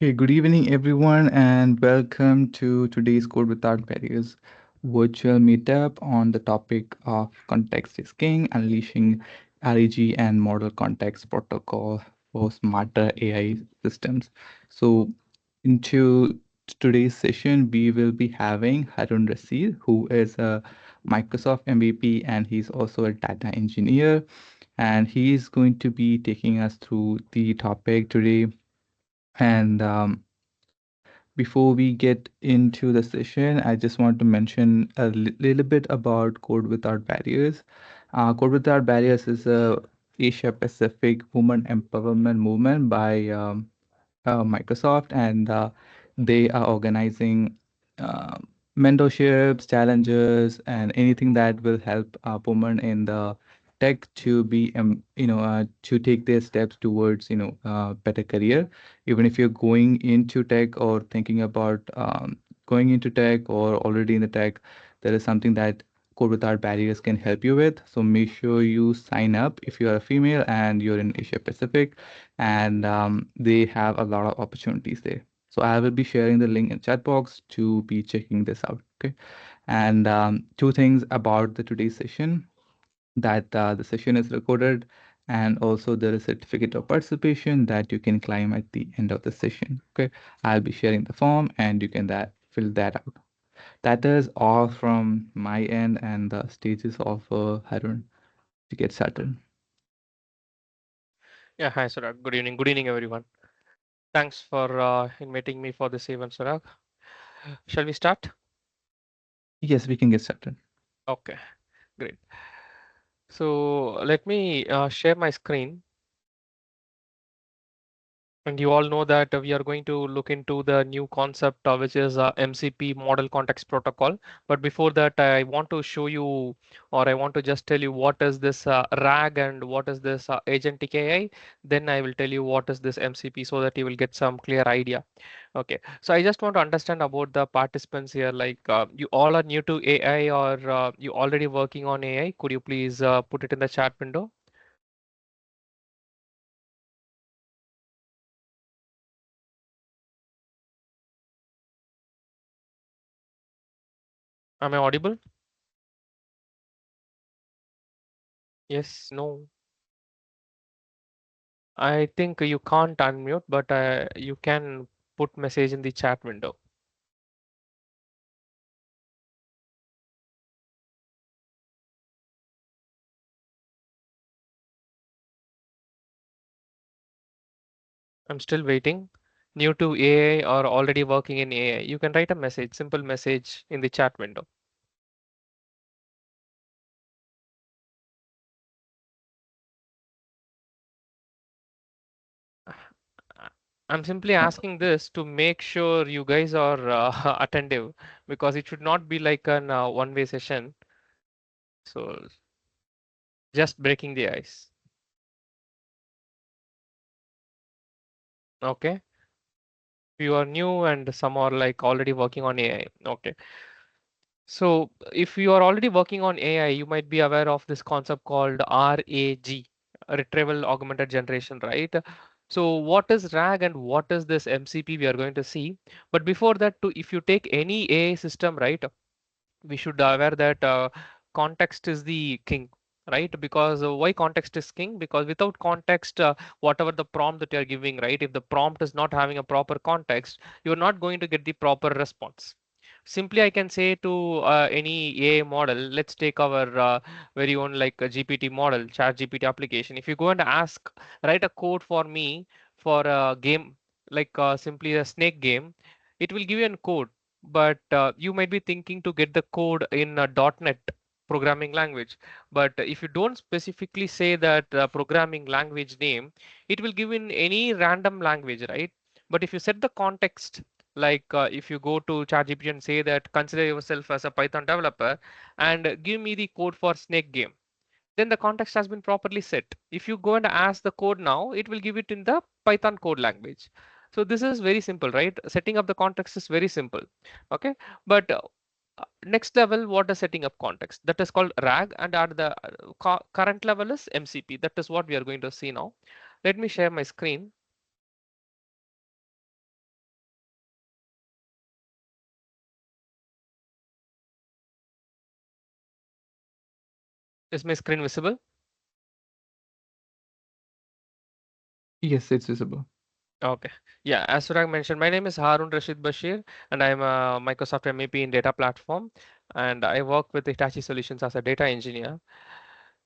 Hey, good evening, everyone, and welcome to today's Code Without Barriers virtual meetup on the topic of context is king, unleashing REG and model context protocol for smarter AI systems. So, into today's session, we will be having Harun Rashid, who is a Microsoft MVP and he's also a data engineer, and he is going to be taking us through the topic today. And before we get into the session, I just want to mention a little bit about Code Without Barriers. Code Without Barriers is a Asia Pacific women empowerment movement by Microsoft, and they are organizing uh, mentorships, challenges, and anything that will help women in the tech to be, to take their steps towards, better career. Even if you're going into tech or thinking about going into tech or already in the tech, there is something that Code Without Barriers can help you with. So make sure you sign up if you are a female and you're in Asia Pacific, and they have a lot of opportunities there. So I will be sharing the link in chat box to be checking this out. Okay. And two things about the today's session, that the session is recorded, and also there is a certificate of participation that you can claim at the end of the session. Okay. I'll be sharing the form and you can fill that out. That is all from my end, and the stages of Harun to get started. Yeah, hi Surag. Good evening. Good evening, everyone. Thanks for inviting me for this event, Surag. Shall we start? Yes, we can get started. Okay, great. So let me share my screen. And you all know that we are going to look into the new concept, which is MCP Model Context Protocol. But before that, I want to show you, or I want to just tell you what is this RAG and what is this agentic AI. Then I will tell you what is this MCP so that you will get some clear idea. Okay, so I just want to understand about the participants here. Like you all are new to AI or you already working on AI. Could you please put it in the chat window? Am I audible? Yes, no. I think you can't unmute, but you can put message in the chat window. I'm still waiting. New to AI or already working in AI, you can write a message, simple message in the chat window. Uh, I'm simply asking this to make sure you guys are attentive because it should not be like an one-way session. So just breaking the ice. Okay. You are new and some are like already working on AI. Okay. So if you are already working on AI, you might be aware of this concept called RAG, Retrieval Augmented Generation, right? So what is RAG and what is this MCP we are going to see. But before that, if you take any AI system, right, we should aware that context is the king, right? Because why context is king? Because without context, whatever the prompt that you're giving, right, if the prompt is not having a proper context, you're not going to get the proper response. Simply I can say to any AI model, let's take our very own like a GPT model, chat GPT application. If you go and ask, write a code for me for a game, like simply a snake game, it will give you a code. But you might be thinking to get the code in a .NET programming language. But if you don't specifically say that programming language name, it will give in any random language, right? But if you set the context, like if you go to ChatGPT and say that consider yourself as a Python developer and give me the code for snake game, then the context has been properly set. If you go and ask the code now, it will give it in the Python code language. So this is very simple, right? Setting up the context is very simple. Okay, but next level, what is setting up context? That is called RAG, and at the current level is MCP. That is what we are going to see now. Let me share my screen. Is my screen visible? Yes, it's visible. Okay. Yeah, as Surag mentioned, my name is Harun Rashid Bashir, and I'm a Microsoft MEP in data platform, and I work with Hitachi Solutions as a data engineer.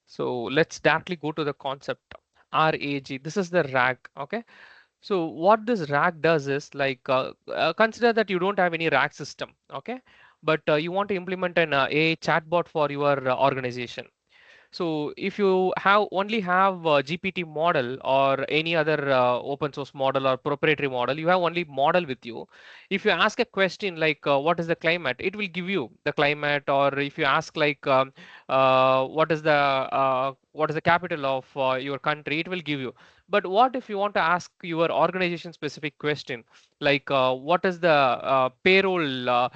So let's directly go to the concept. RAG. This is the RAG. Okay. So what this RAG does is like consider that you don't have any RAG system. Okay. But you want to implement an AI chatbot for your organization. So if you have only have a GPT model or any other open source model or proprietary model, you have only model with you. If you ask a question like what is the climate, it will give you the climate. Or if you ask like what is the capital of your country, it will give you. But what if you want to ask your organization specific question like what is the payroll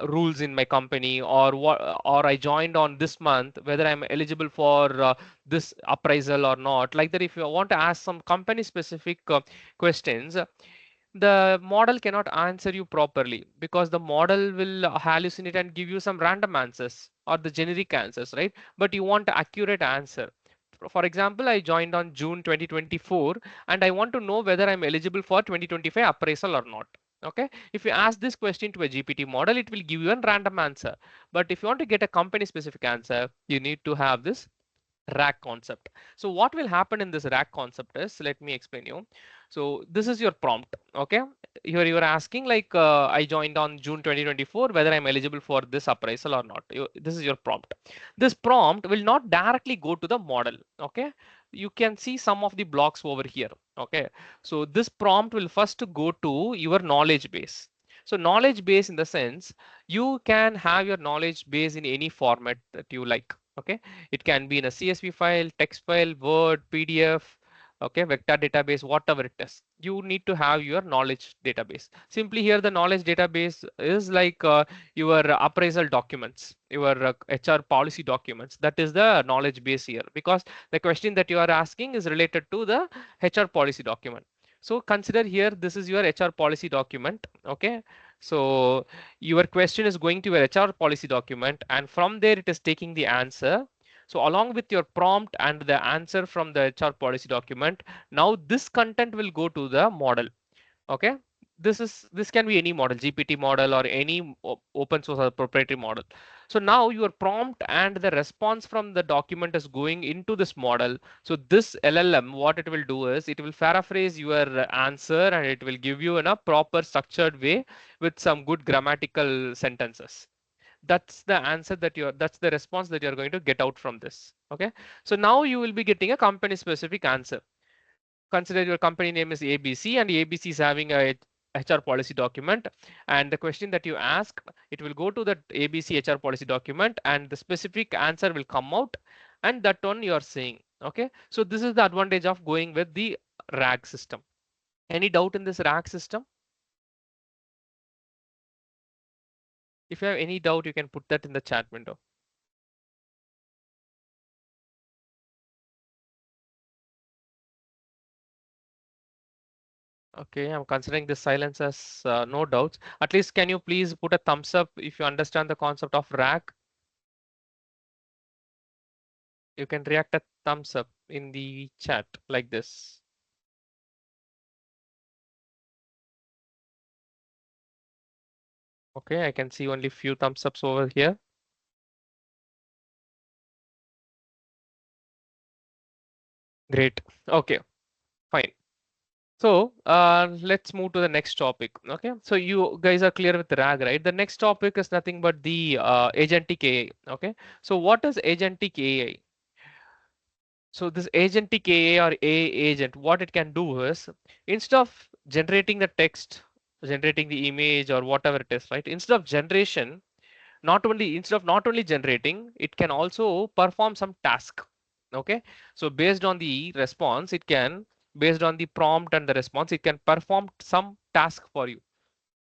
rules in my company, or what, or I joined on this month, whether I'm eligible for this appraisal or not. Like that, if you want to ask some company specific questions, the model cannot answer you properly because the model will hallucinate and give you some random answers or the generic answers, right? But you want accurate answer. For example, I joined on June 2024 and I want to know whether I'm eligible for 2025 appraisal or not. Okay, if you ask this question to a GPT model, it will give you a random answer. But if you want to get a company specific answer, you need to have this rack concept. So what will happen in this rack concept is, let me explain you. So this is your prompt. Okay, here you are asking like I joined on June 2024 whether I'm eligible for this appraisal or not. This is your prompt. This prompt will not directly go to the model. Okay, you can see some of the blocks over here. Okay, so this prompt will first go to your knowledge base. So knowledge base in the sense you can have your knowledge base in any format that you like. Okay, it can be in a CSV file, text file, Word, PDF, okay, vector database, whatever it is. You need to have your knowledge database. Simply here, the knowledge database is like your appraisal documents, your HR policy documents. That is the knowledge base here because the question that you are asking is related to the HR policy document. So consider here, this is your HR policy document. Okay. So your question is going to your HR policy document, and from there it is taking the answer. So along with your prompt and the answer from the HR policy document, now this content will go to the model. Okay, this can be any model, GPT model or any open source or proprietary model. So now your prompt and the response from the document is going into this model. So this LLM, what it will do is it will paraphrase your answer and it will give you in a proper structured way with some good grammatical sentences. That's the answer that that's the response that you're going to get out from this. Okay, so now you will be getting a company specific answer. Consider your company name is ABC and ABC is having a HR policy document, and the question that you ask, it will go to the ABC HR policy document and the specific answer will come out, and that one you are saying. Okay, so this is the advantage of going with the RAG system. Any doubt in this RAG system? If you have any doubt, you can put that in the chat window. Okay, I'm considering this silence as no doubts. At least can you please put a thumbs up if you understand the concept of RAG? You can react a thumbs up in the chat like this. Okay, I can see only few thumbs ups over here. Great. Okay, fine. So let's move to the next topic. Okay, so you guys are clear with RAG, right? The next topic is nothing but the agentic AI. Okay, so what is agentic AI? So this agentic AI or AI agent, what it can do is instead of generating the text, generating the image or whatever it is, right? Instead of generation, not only generating, it can also perform some task. Okay, so based on the response, it can based on the prompt and the response, it can perform some task for you.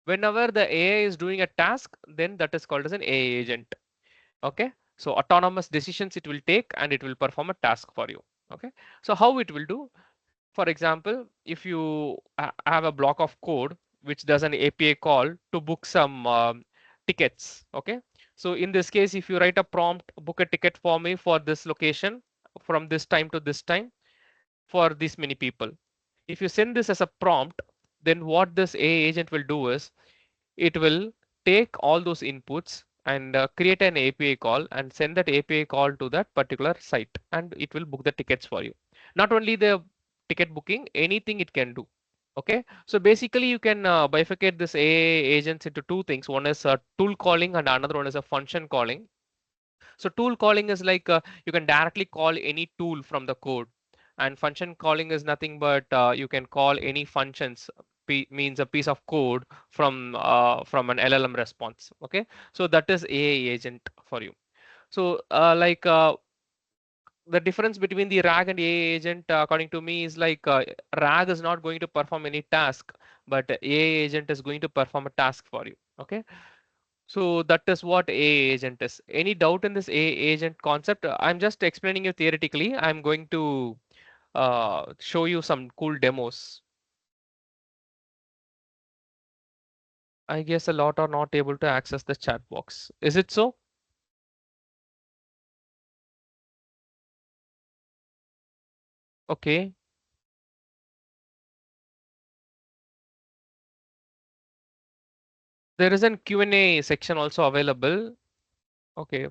Whenever the AI is doing a task, then that is called as an AI agent. Okay, so autonomous decisions it will take and it will perform a task for you. Okay, so how it will do, for example, if you have a block of code which does an API call to book some tickets. Okay, So in this case, if you write a prompt, book a ticket for me for this location from this time to this time for this many people. If you send this as a prompt, then what this AI agent will do is it will take all those inputs and create an API call and send that API call to that particular site, and it will book the tickets for you. Not only the ticket booking, anything it can do. Okay, so basically you can bifurcate this AI agents into two things. One is tool calling and another one is a function calling. So tool calling is like you can directly call any tool from the code, and function calling is nothing but you can call any functions. Means a piece of code from an LLM response. Okay, so that is AI agent for you. So the difference between the RAG and AI agent, according to me, is like RAG is not going to perform any task, but AI agent is going to perform a task for you. Okay, so that is what AI agent is. Any doubt in this AI agent concept? I'm just explaining you theoretically. I'm going to show you some cool demos. I guess a lot are not able to access the chat box. Is it so? Okay. There is an Q&A section also available. Okay.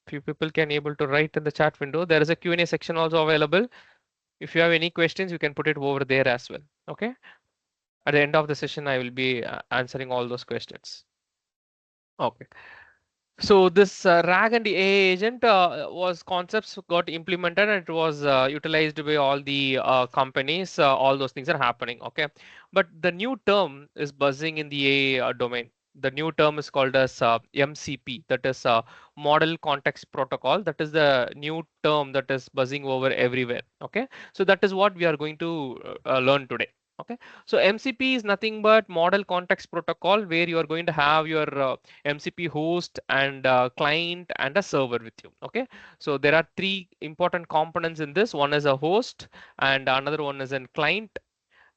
Few people can able to write in the chat window. There is a Q&A section also available. If you have any questions, you can put it over there as well. Okay. At the end of the session, I will be answering all those questions. Okay. So this RAG and the AI agent was concepts got implemented and it was utilized by all the companies. All those things are happening. Okay, but the new term is buzzing in the AI domain. The new term is called as MCP. That is Model Context Protocol. That is the new term that is buzzing over everywhere. Okay, so that is what we are going to learn today. Okay, so MCP is nothing but Model Context Protocol, where you are going to have your MCP host and client and a server with you. Okay, so there are three important components in this. One is a host, and another one is a client,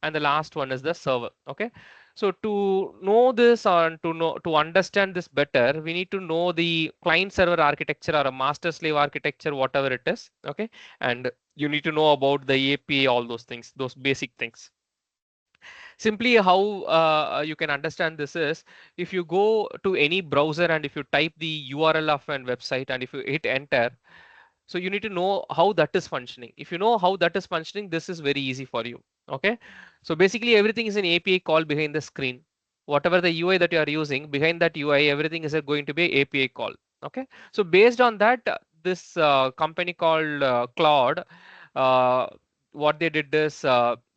and the last one is the server. Okay, so to know this or to understand this better, we need to know the client server architecture or a master slave architecture, whatever it is. Okay, and you need to know about the API, all those things, those basic things. Simply how you can understand this is, if you go to any browser and if you type the URL of an website and if you hit enter, so you need to know how that is functioning. If you know how that is functioning, this is very easy for you. Okay, so basically everything is an API call behind the screen. Whatever the UI that you are using, behind that UI everything is going to be API call. Okay, so based on that, this company called Claude, uh, what they did is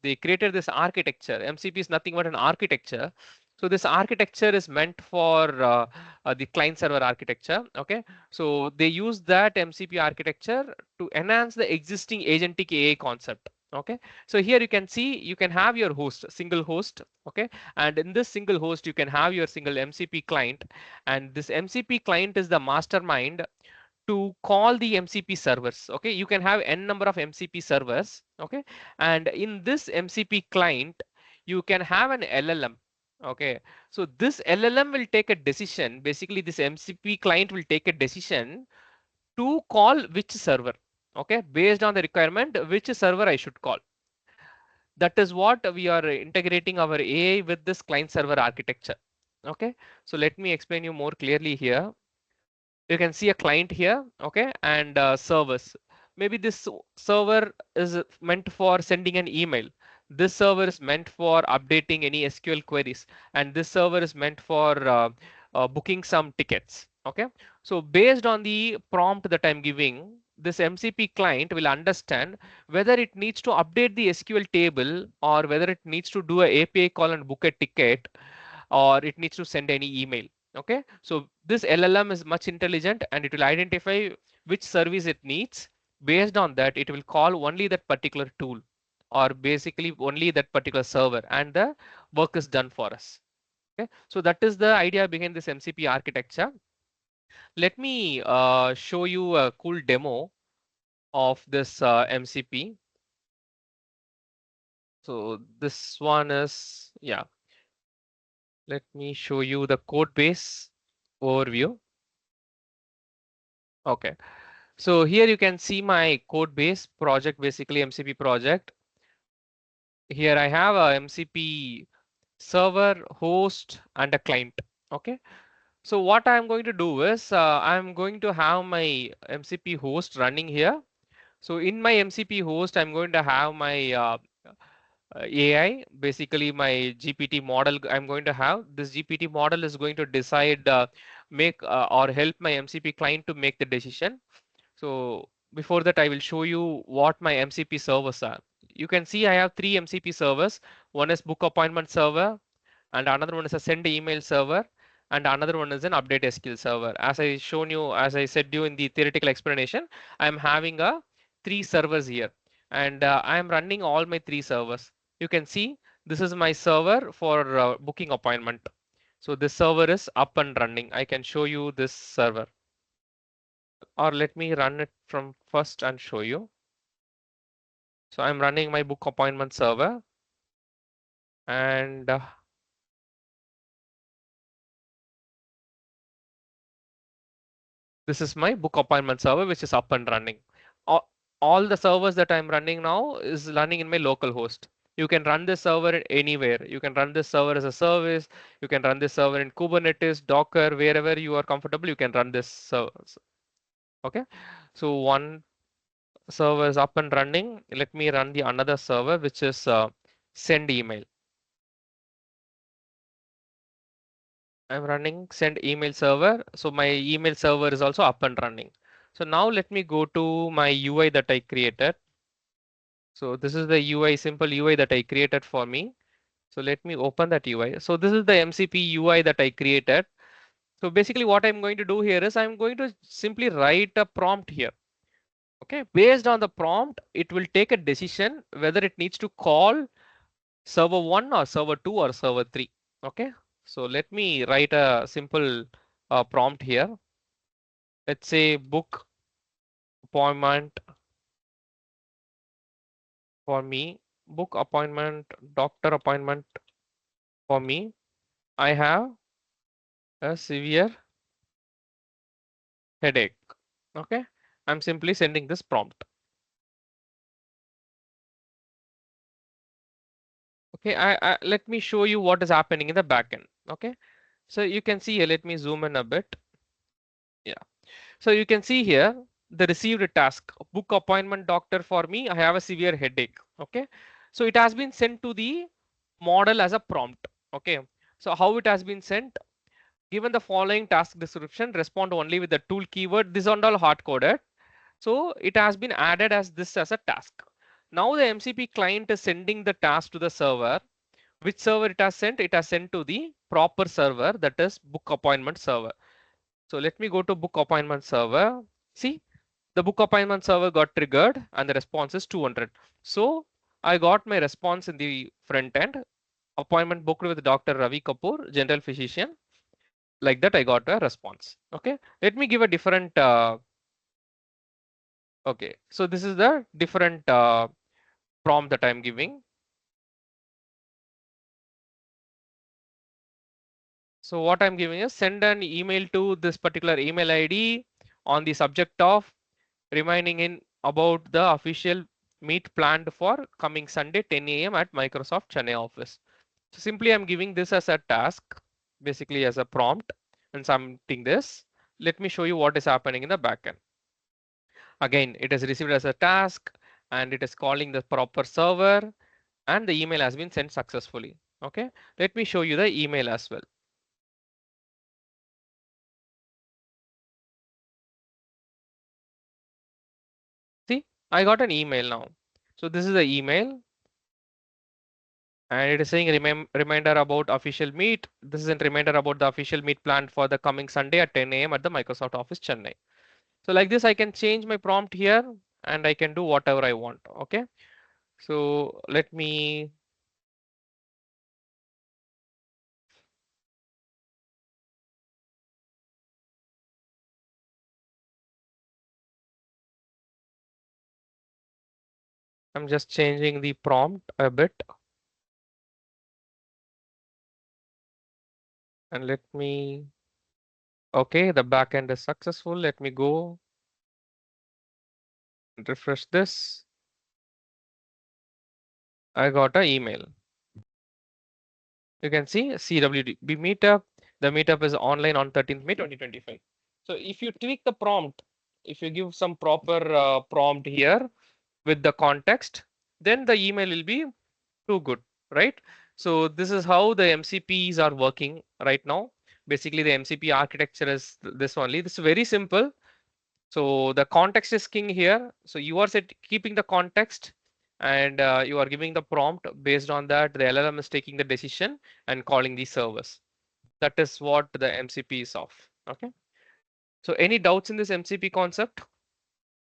they created this architecture. MCP is nothing but an architecture. So this architecture is meant for the client server architecture. Okay, so they use that MCP architecture to enhance the existing agentic AI concept. Okay, so here you can see you can have your host, single host. Okay, and in this single host you can have your single MCP client, and this MCP client is the mastermind to call the MCP servers. Okay, you can have n number of MCP servers. Okay, and in this MCP client you can have an LLM. Okay, so this LLM will take a decision. Basically this MCP client will take a decision to call which server. Okay, based on the requirement, which server I should call. That is what we are integrating our AI with this client server architecture. Okay, so let me explain you more clearly here. You can see a client here. Okay, and servers. Maybe this server is meant for sending an email. This server is meant for updating any SQL queries, and this server is meant for booking some tickets. Okay, so based on the prompt that I'm giving, this MCP client will understand whether it needs to update the SQL table or whether it needs to do a API call and book a ticket, or it needs to send any email. Okay, so this LLM is much intelligent and it will identify which service it needs. Based on that, it will call only that particular tool or basically only that particular server, and the work is done for us. Okay, so that is the idea behind this MCP architecture. Let me show you a cool demo of this MCP. So this one is, yeah, let me show you the code base overview. Okay. So here you can see my code base project, basically MCP project. Here I have a MCP server, host, and a client. Okay. So what I'm going to do is I'm going to have my MCP host running here. So in my MCP host, I'm going to have my AI, basically my GPT model. I'm going to have this GPT model is going to decide, make or help my MCP client to make the decision. So before that, I will show you what my MCP servers are. You can see I have three MCP servers. One is book appointment server, and another one is a send email server, and another one is an update SQL server. As I shown you, as I said you in the theoretical explanation, I'm having a three servers here, and I am running all my three servers. You can see this is my server for booking appointment. So this server is up and running. I can show you this server, or let me run it from first and show you. So I'm running my book appointment server, and this is my book appointment server, which is up and running. All the servers that I'm running now is running in my local host. You can run this server anywhere. You can run this server as a service. You can run this server in Kubernetes, Docker, wherever you are comfortable, you can run this server. Okay. So one server is up and running. Let me run the another server, which is send email. I'm running send email server. So my email server is also up and running. So now let me go to my UI that I created. So this is the UI, simple UI that I created for me. So let me open that UI. So this is the MCP UI that I created. So basically what I'm going to do here is I'm going to simply write a prompt here. Okay, based on the prompt, it will take a decision whether it needs to call server 1 or server 2 or server 3. Okay, so let me write a simple prompt here. Let's say book appointment for me, book appointment, doctor appointment for me. I have a severe headache. Okay, I'm simply sending this prompt. Okay, let me show you what is happening in the backend. Okay, so you can see here, let me zoom in a bit. Yeah, so you can see here the received task, book appointment doctor for me. I have a severe headache. Okay, so it has been sent to the model as a prompt. Okay, so how it has been sent? Given the following task description, respond only with the tool keyword. This is all hard coded. So it has been added as this as a task. Now the MCP client is sending the task to the server. Which server it has sent? It has sent to the proper server, that is book appointment server. So let me go to book appointment server. See, the book appointment server got triggered and the response is 200. So I got my response in the front end. Appointment booked with Dr. Ravi Kapoor, general physician. Like that, I got a response. Okay, let me give a different okay, so this is the different prompt that I'm giving. So what I'm giving is send an email to this particular email ID on the subject of reminding in about the official meet planned for coming Sunday 10 a.m. at Microsoft Chennai office. So simply I'm giving this as a task, basically as a prompt and submitting this. Let me show you what is happening in the backend. Again, it is received as a task and it is calling the proper server and the email has been sent successfully. Okay, let me show you the email as well. See, I got an email now. So this is the email and it is saying reminder about official meet. This is a reminder about the official meet planned for the coming Sunday at 10 a.m. at the Microsoft Office Chennai. So like this, I can change my prompt here and I can do whatever I want. Okay. So let me, I'm just changing the prompt a bit and let me, okay, the backend is successful. Let me go. Refresh this. I got an email. You can see CWB meetup. The meetup is online on 13th May 2025. So if you tweak the prompt, if you give some proper prompt here with the context, then the email will be too good, right? So this is how the MCPs are working right now. Basically, the MCP architecture is this only. This is very simple. So the context is king here. So you are keeping the context and you are giving the prompt. Based on that, the LLM is taking the decision and calling the service. That is what the MCP is of. Okay. So any doubts in this MCP concept?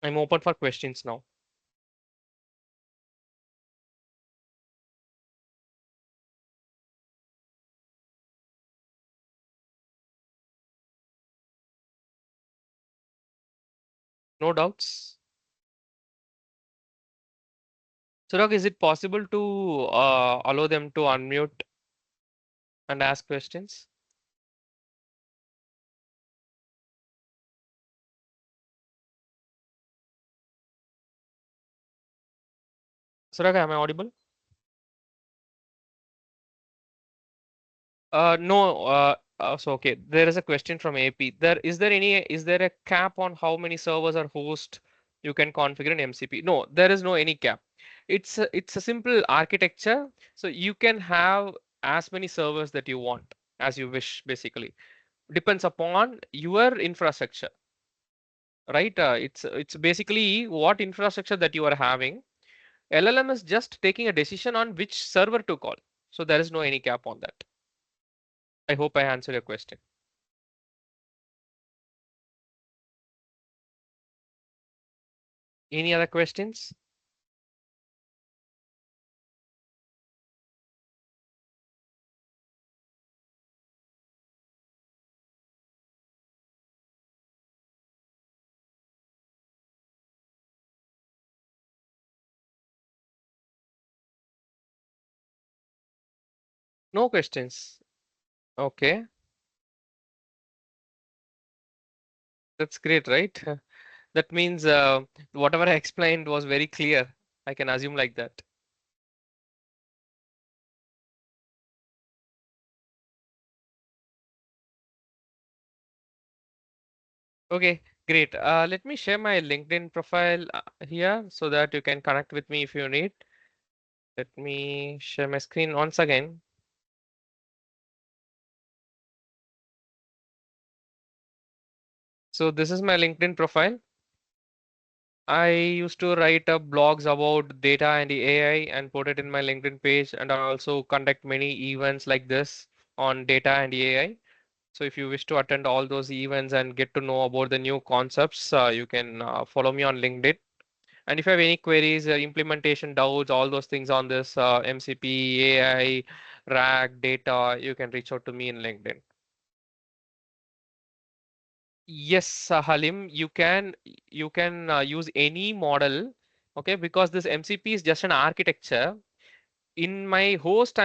I'm open for questions now. No doubts? Surag, is it possible to allow them to unmute and ask questions? Surag, am I audible? No, so okay, there is a question from AP. Is there a cap on how many servers or host you can configure in MCP? No, there is no any cap. It's a simple architecture, so you can have as many servers that you want as you wish, basically. Depends upon your infrastructure, right? It's basically what infrastructure that you are having. LLM is just taking a decision on which server to call. So there is no any cap on that. I hope I answered your question. Any other questions? No questions. Okay, that's great, right? That means whatever I explained was very clear. I can assume like that. Okay, great. Let me share my LinkedIn profile here so that you can connect with me if you need. Let me share my screen once again. So this is my LinkedIn profile. I used to write up blogs about data and the AI and put it in my LinkedIn page, and I also conduct many events like this on data and AI. So if you wish to attend all those events and get to know about the new concepts, you can follow me on LinkedIn. And if you have any queries, implementation doubts, all those things on this MCP, AI, RAG, data, you can reach out to me in LinkedIn. Yes, Halim, you can use any model, okay? Because this MCP is just an architecture. In my host,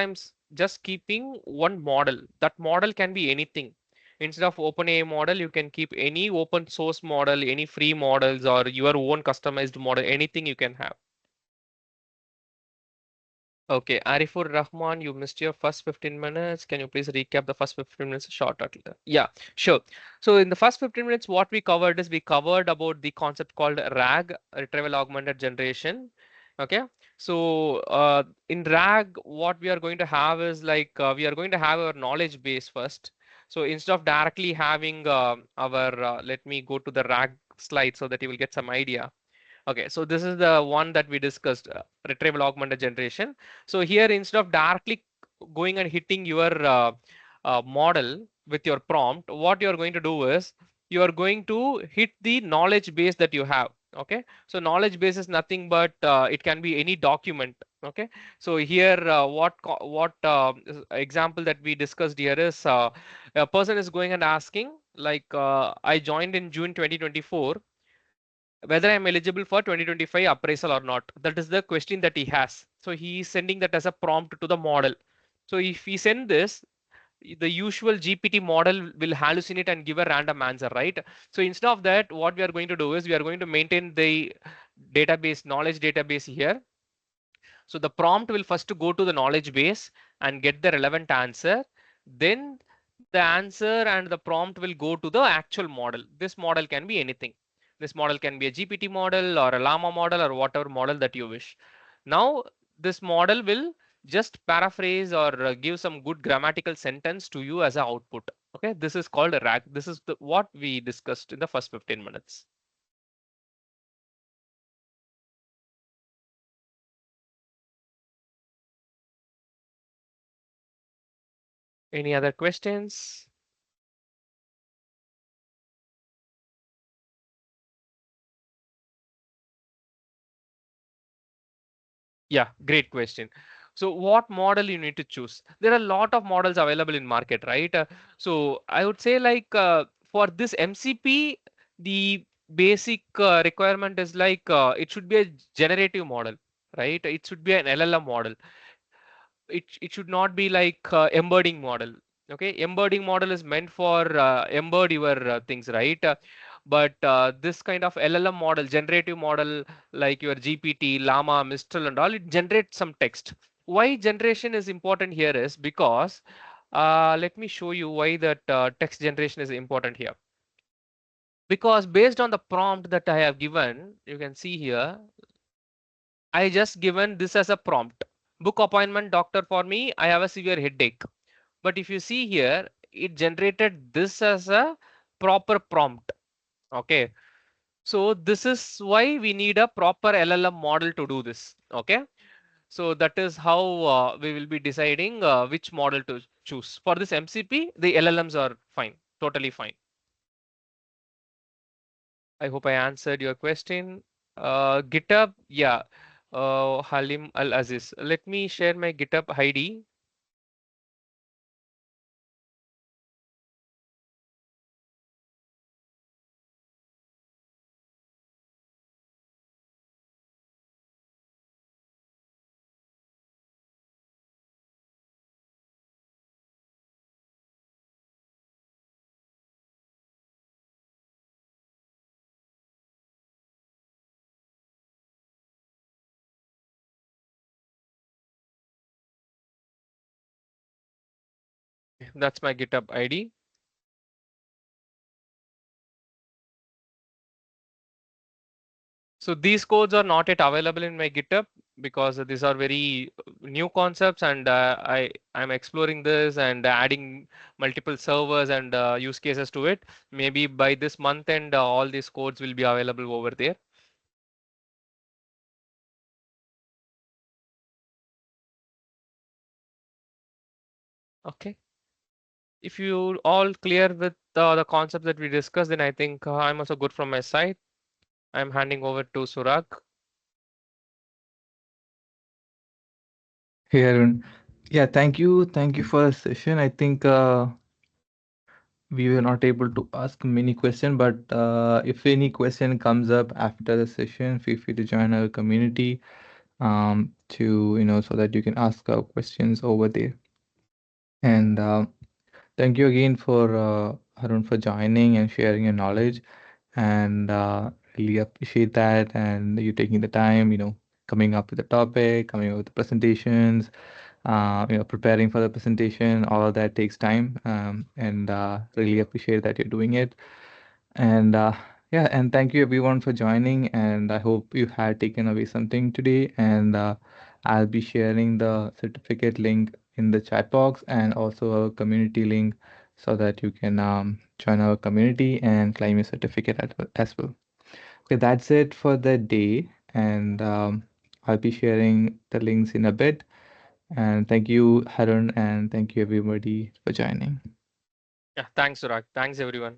just keeping one model. That model can be anything. Instead of OpenAI model, you can keep any open source model, any free models, or your own customized model, anything you can have. Okay, Arifur Rahman, you missed your first 15 minutes. Can you please recap the first 15 minutes short? Yeah, sure. So in the first 15 minutes, what we covered is we covered about the concept called RAG, retrieval augmented generation. Okay, so in RAG, what we are going to have is like we are going to have our knowledge base first. So instead of directly having let me go to the RAG slide so that you will get some idea. Okay, so this is the one that we discussed, retrieval augmented generation. So here, instead of directly going and hitting your model with your prompt, what you are going to do is you are going to hit the knowledge base that you have. Okay, so knowledge base is nothing but it can be any document. Okay, so here example that we discussed here is a person is going and asking like I joined in June 2024, whether I'm eligible for 2025 appraisal or not. That is the question that he has. So he is sending that as a prompt to the model. So if we send this, the usual GPT model will hallucinate and give a random answer, right? So instead of that, what we are going to do is we are going to maintain the database, knowledge database here. So the prompt will first go to the knowledge base and get the relevant answer. Then the answer and the prompt will go to the actual model. This model can be anything. This model can be a GPT model or a Llama model or whatever model that you wish. Now, this model will just paraphrase or give some good grammatical sentence to you as an output. Okay, this is called a RAG. This is what we discussed in the first 15 minutes. Any other questions? Yeah, great question. So what model you need to choose? There are a lot of models available in market, right? So I would say like for this MCP, the basic requirement is like it should be a generative model, right? It should be an LLM model. It should not be like embedding model. Okay, embedding model is meant for embed your things, right? But this kind of LLM model, generative model, like your GPT, Llama, Mistral and all, it generates some text. Why generation is important here is because let me show you why that text generation is important here. Because based on the prompt that I have given, you can see here, I just given this as a prompt. Book appointment doctor for me. I have a severe headache. But if you see here, it generated this as a proper prompt. Okay. So this is why we need a proper LLM model to do this. Okay. So that is how we will be deciding which model to choose. For this MCP, the LLMs are fine, totally fine. I hope I answered your question. GitHub, yeah. Halim Al Aziz. Let me share my GitHub ID. That's my GitHub ID. So these codes are not yet available in my GitHub because these are very new concepts, and I'm exploring this and adding multiple servers and use cases to it. Maybe by this month and all these codes will be available over there. Okay. If you all clear with the concepts that we discussed, then I think I'm also good from my side. I'm handing over to Surag. Hey, Arun. Yeah, thank you for the session. I think we were not able to ask many questions, but if any question comes up after the session, feel free to join our community to so that you can ask questions over there. And thank you again for Arun for joining and sharing your knowledge, and really appreciate that. And you taking the time, coming up with the topic, coming up with the presentations, preparing for the presentation. All of that takes time, and really appreciate that you're doing it. And yeah, and thank you everyone for joining. And I hope you had taken away something today. And I'll be sharing the certificate link in the chat box and also a community link so that you can join our community and claim your certificate as well. Okay, that's it for the day. And I'll be sharing the links in a bit. And thank you, Harun, and thank you everybody for joining. Yeah, thanks, Surag. Thanks, everyone.